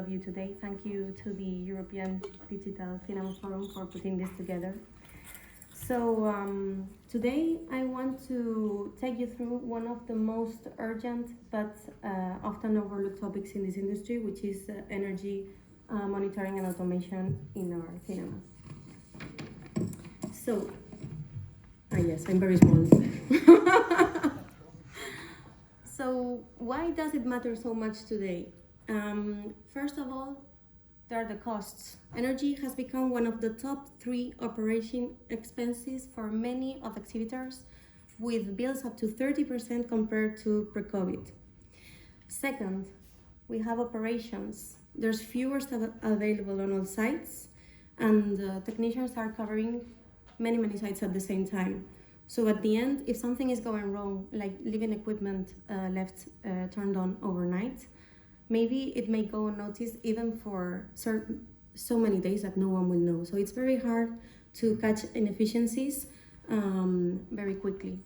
of you today. Thank you to the European Digital Cinema Forum for putting this together. Today I want to take you through one of the most urgent but often overlooked topics in this industry, which is energy monitoring and automation in our cinemas. Yes, I'm very small. So why does it matter so much today? First of all, there are the costs. Energy has become one of the top 3 operating expenses for many of exhibitors, with bills up to 30% compared to pre-COVID. Second, we have operations. There's fewer staff available on all sites, and technicians are covering many sites at the same time. So at the end, if something is going wrong, like leaving equipment left turned on overnight, maybe it may go unnoticed even for so many days that no one will know. So it's very hard to catch inefficiencies very quickly.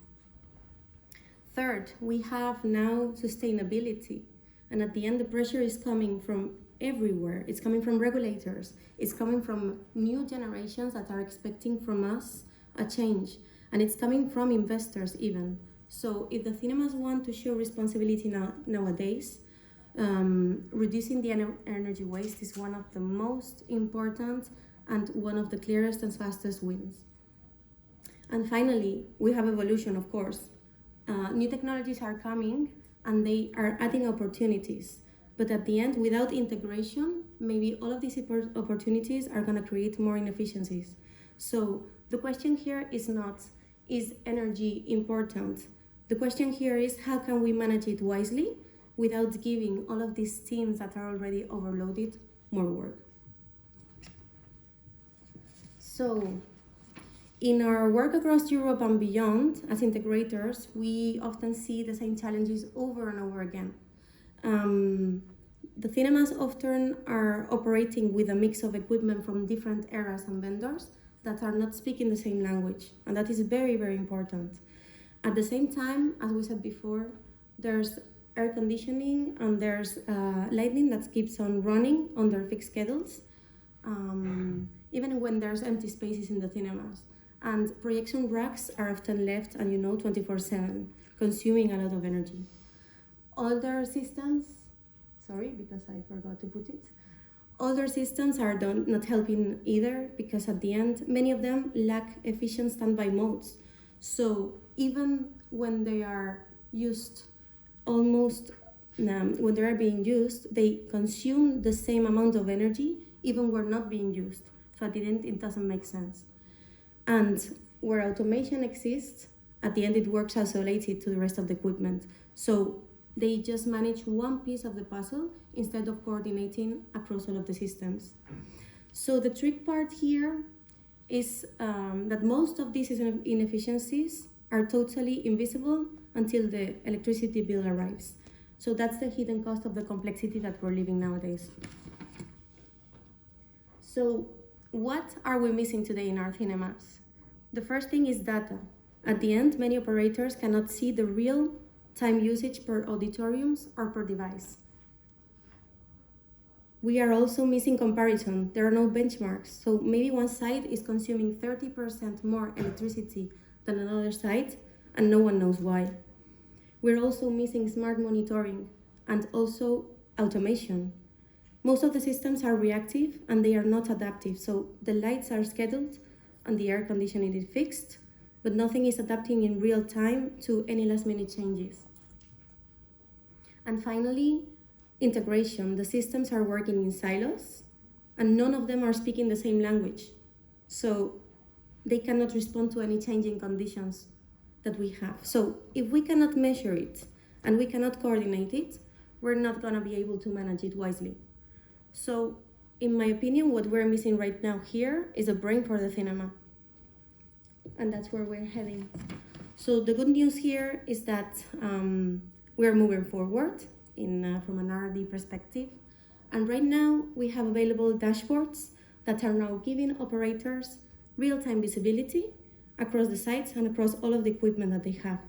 Third, we have now sustainability. And at the end, the pressure is coming from everywhere. It's coming from regulators. It's coming from new generations that are expecting from us a change. And it's coming from investors even. So if the cinemas want to show responsibility nowadays, reducing the energy waste is one of the most important and one of the clearest and fastest wins. And finally, we have evolution, of course. New technologies are coming and they are adding opportunities. But at the end, without integration, maybe all of these opportunities are going to create more inefficiencies. So the question here is not, is energy important? The question here is, how can we manage it wisely without giving all of these teams that are already overloaded more work? So in our work across Europe and beyond, as integrators, we often see the same challenges over and over again. The cinemas often are operating with a mix of equipment from different eras and vendors that are not speaking the same language, and that is very important. At the same time, as we said before, there's air conditioning and there's lighting that keeps on running on their fixed schedules, even when there's empty spaces in the cinemas. And projection racks are often left, and 24/7, consuming a lot of energy. Older systems, because I forgot to put it. Older systems are not helping either, because at the end, many of them lack efficient standby modes. So even when they are used, when they are being used, they consume the same amount of energy, even when not being used. So at the end, it doesn't make sense. And where automation exists, at the end, it works isolated to the rest of the equipment. So they just manage one piece of the puzzle instead of coordinating across all of the systems. So the trick part here is that most of these inefficiencies are totally invisible until the electricity bill arrives. So that's the hidden cost of the complexity that we're living nowadays. So what are we missing today in our cinemas? The first thing is data. At the end, many operators cannot see the real time usage per auditoriums or per device. We are also missing comparison. There are no benchmarks. So maybe one site is consuming 30% more electricity than another site, and no one knows why. We're also missing smart monitoring and also automation. Most of the systems are reactive and they are not adaptive. So the lights are scheduled and the air conditioning is fixed, but nothing is adapting in real time to any last-minute changes. And finally, integration. The systems are working in silos, and none of them are speaking the same language. So they cannot respond to any changing conditions that we have. So if we cannot measure it and we cannot coordinate it, we're not going to be able to manage it wisely. So in my opinion, what we're missing right now here is a brain for the cinema. And that's where we're heading. So the good news here is that we're moving forward from an R&D perspective. And right now we have available dashboards that are now giving operators real-time visibility across the sites and across all of the equipment that they have.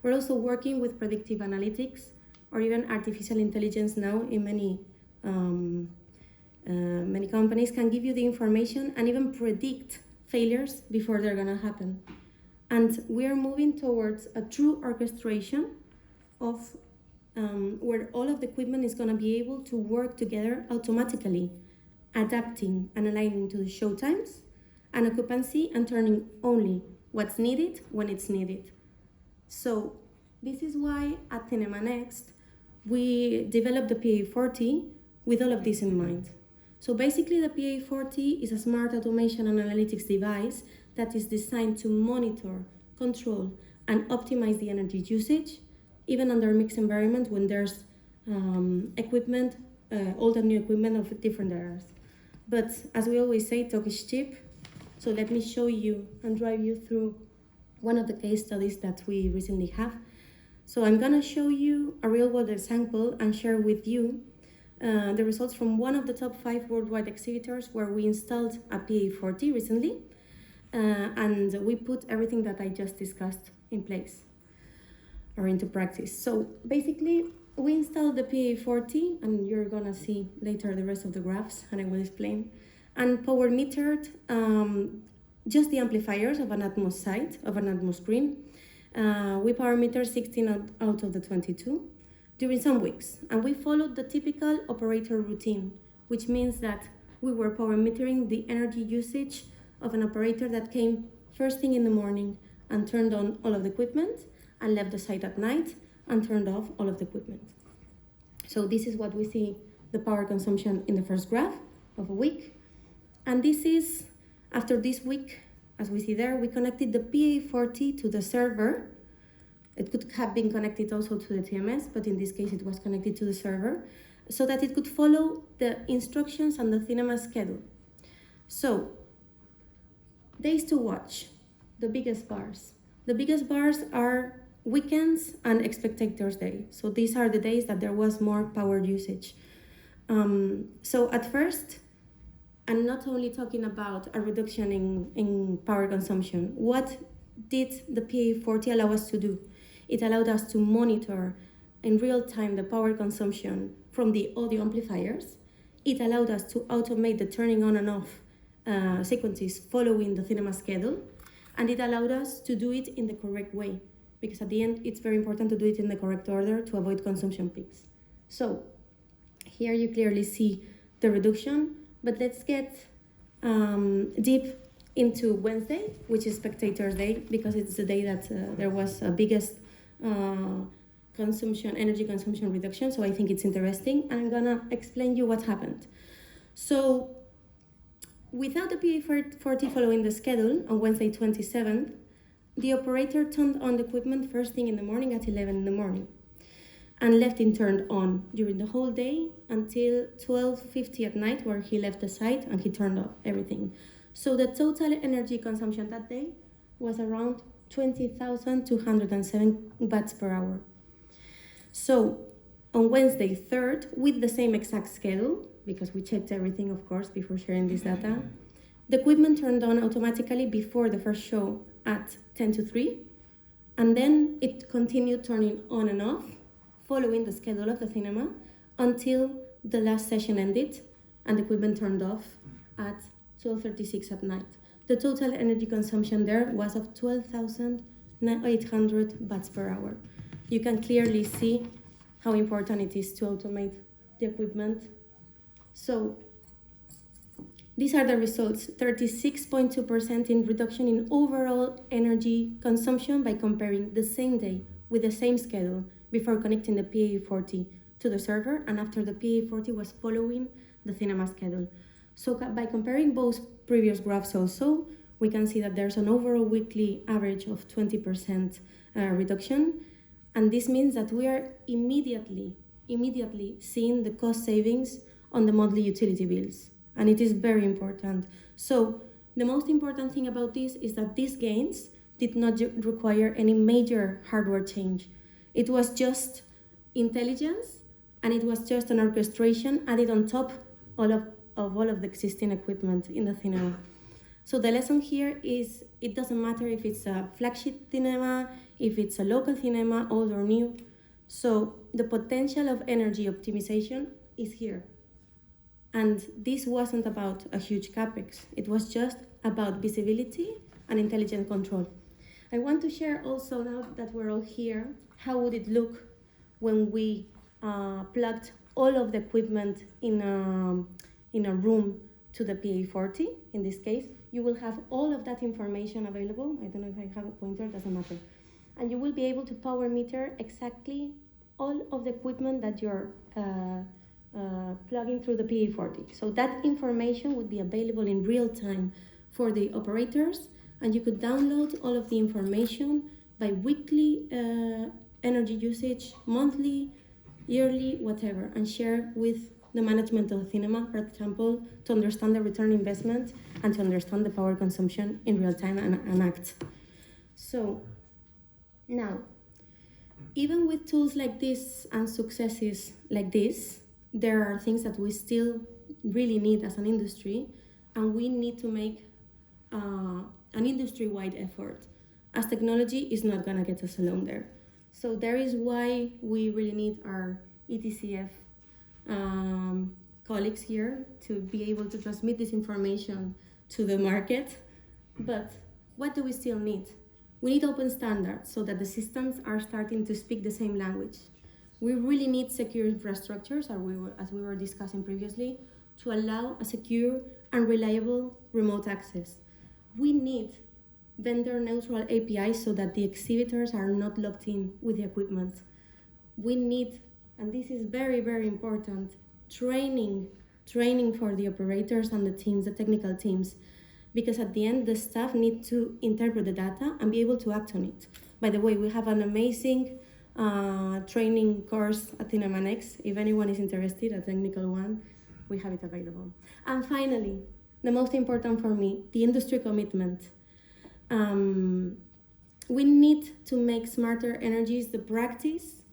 We're also working with predictive analytics or even artificial intelligence now in many companies can give you the information and even predict failures before they're gonna happen. And we are moving towards a true orchestration of where all of the equipment is gonna be able to work together automatically, adapting and aligning to the show times and occupancy and turning only what's needed when it's needed. So this is why at CinemaNext we developed the PA40 with all of this in mind. So basically the PA40 is a smart automation and analytics device that is designed to monitor, control, and optimize the energy usage, even under a mixed environment when there's equipment, old and new equipment of different eras. But as we always say, talk is cheap. So let me show you and drive you through one of the case studies that we recently have. So I'm gonna show you a real world example and share with you the results from one of the top 5 worldwide exhibitors where we installed a PA40 recently, and we put everything that I just discussed in place or into practice. So basically, we installed the PA40, and you're gonna see later the rest of the graphs, and I will explain, and power metered just the amplifiers of an Atmos site, of an Atmos screen. We power metered 16 out of the 22 during some weeks, and we followed the typical operator routine, which means that we were power metering the energy usage of an operator that came first thing in the morning and turned on all of the equipment and left the site at night and turned off all of the equipment. So this is what we see, the power consumption in the first graph of a week. And this is, after this week, as we see there, we connected the PA40 to the server. It could have been connected also to the TMS, but in this case it was connected to the server, so that it could follow the instructions and the cinema schedule. So, days to watch, the biggest bars. The biggest bars are weekends and spectators' day. So these are the days that there was more power usage. So at first, I'm not only talking about a reduction in power consumption. What did the PA40 allow us to do? It allowed us to monitor in real time the power consumption from the audio amplifiers. It allowed us to automate the turning on and off sequences following the cinema schedule. And it allowed us to do it in the correct way, because at the end, it's very important to do it in the correct order to avoid consumption peaks. So here you clearly see the reduction, but let's get deep into Wednesday, which is Spectators' Day, because it's the day that there was a biggest energy consumption reduction. So I think it's interesting, and I'm gonna explain you what happened. So without the PA40 following the schedule on Wednesday 27th, the operator turned on the equipment first thing in the morning at 11 in the morning and left it turned on during the whole day until 12:50 at night, where he left the site and he turned off everything. So the total energy consumption that day was around 20,207 watts per hour. So on Wednesday 3rd, with the same exact schedule, because we checked everything, of course, before sharing this data, the equipment turned on automatically before the first show at 10 to 3, and then it continued turning on and off, following the schedule of the cinema, until the last session ended, and the equipment turned off at 12:36 at night. The total energy consumption there was of 12,800 watts per hour. You can clearly see how important it is to automate the equipment. So these are the results: 36.2% in reduction in overall energy consumption by comparing the same day with the same schedule before connecting the PA40 to the server and after the PA40 was following the cinema schedule. So by comparing both previous graphs also, we can see that there's an overall weekly average of 20% reduction. And this means that we are immediately seeing the cost savings on the monthly utility bills. And it is very important. So the most important thing about this is that these gains did not require any major hardware change. It was just intelligence, and it was just an orchestration added on top of all of the existing equipment in the cinema. So the lesson here is it doesn't matter if it's a flagship cinema, if it's a local cinema, old or new. So the potential of energy optimization is here. And this wasn't about a huge capex. It was just about visibility and intelligent control. I want to share also, now that we're all here, how would it look when we plugged all of the equipment in a room to the PA40. In this case, you will have all of that information available. I don't know if I have a pointer, doesn't matter. And you will be able to power meter exactly all of the equipment that you're plugging through the PA40. So that information would be available in real time for the operators, and you could download all of the information by weekly energy usage, monthly, yearly, whatever, and share with the management of the cinema, for example, to understand the return investment and to understand the power consumption in real time and act. So now, even with tools like this and successes like this, there are things that we still really need as an industry, and we need to make an industry-wide effort, as technology is not gonna get us alone there. So there is why we really need our EDCF colleagues here to be able to transmit this information to the market. But what do we still need? We need open standards so that the systems are starting to speak the same language. We really need secure infrastructures, as we were discussing previously, to allow a secure and reliable remote access. We need vendor-neutral APIs so that the exhibitors are not locked in with the equipment. We need, and this is very, very important, training for the operators and the teams, the technical teams, because at the end, the staff need to interpret the data and be able to act on it. By the way, we have an amazing training course at CinemaNext. If anyone is interested, a technical one, we have it available. And finally, the most important for me, the industry commitment. We need to make smarter energies the practice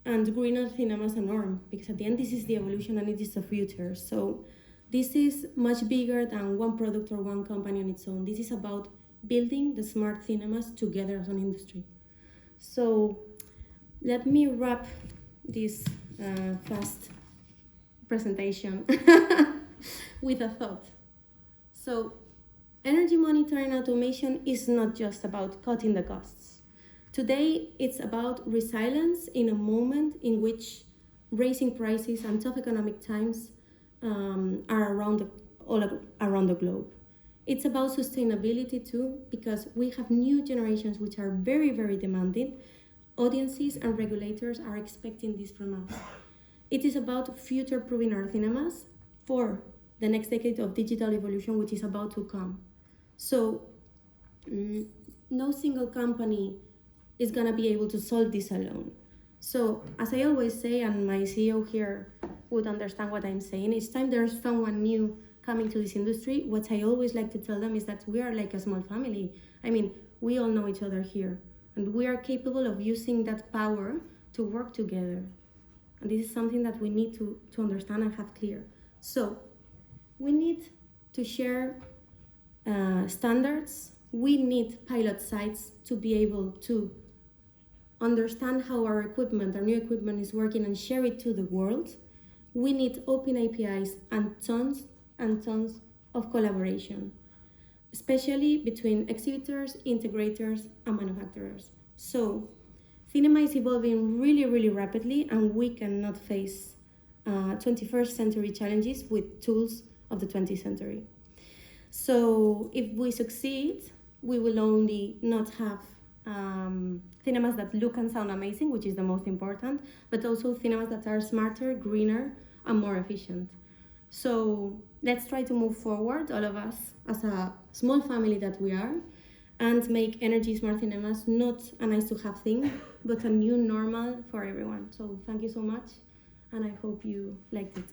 and greener cinemas a norm, because at the end, this is the evolution and it is the future. So this is much bigger than one product or one company on its own. This is about building the smart cinemas together as an industry. So let me wrap this fast presentation with a thought. So energy monitoring automation is not just about cutting the costs. Today, it's about resilience in a moment in which raising prices and tough economic times are all around the globe. It's about sustainability too, because we have new generations which are very, very demanding. Audiences and regulators are expecting this from us. It is about future-proofing our cinemas for the next decade of digital evolution, which is about to come. So no single company is gonna be able to solve this alone. So as I always say, and my CEO here would understand what I'm saying, each time there's someone new coming to this industry, what I always like to tell them is that we are like a small family. I mean, we all know each other here, and we are capable of using that power to work together. And this is something that we need to understand and have clear. So we need to share standards. We need pilot sites to be able to understand how our new equipment is working and share it to the world. We need open APIs and tons of collaboration, especially between exhibitors, integrators, and manufacturers. So cinema is evolving really, really rapidly, and we cannot face 21st century challenges with tools of the 20th century. So if we succeed, we will only not have cinemas that look and sound amazing, which is the most important, but also cinemas that are smarter, greener, and more efficient. So let's try to move forward, all of us, as a small family that we are, and make energy smart cinemas not a nice to have thing, but a new normal for everyone. So thank you so much, and I hope you liked it.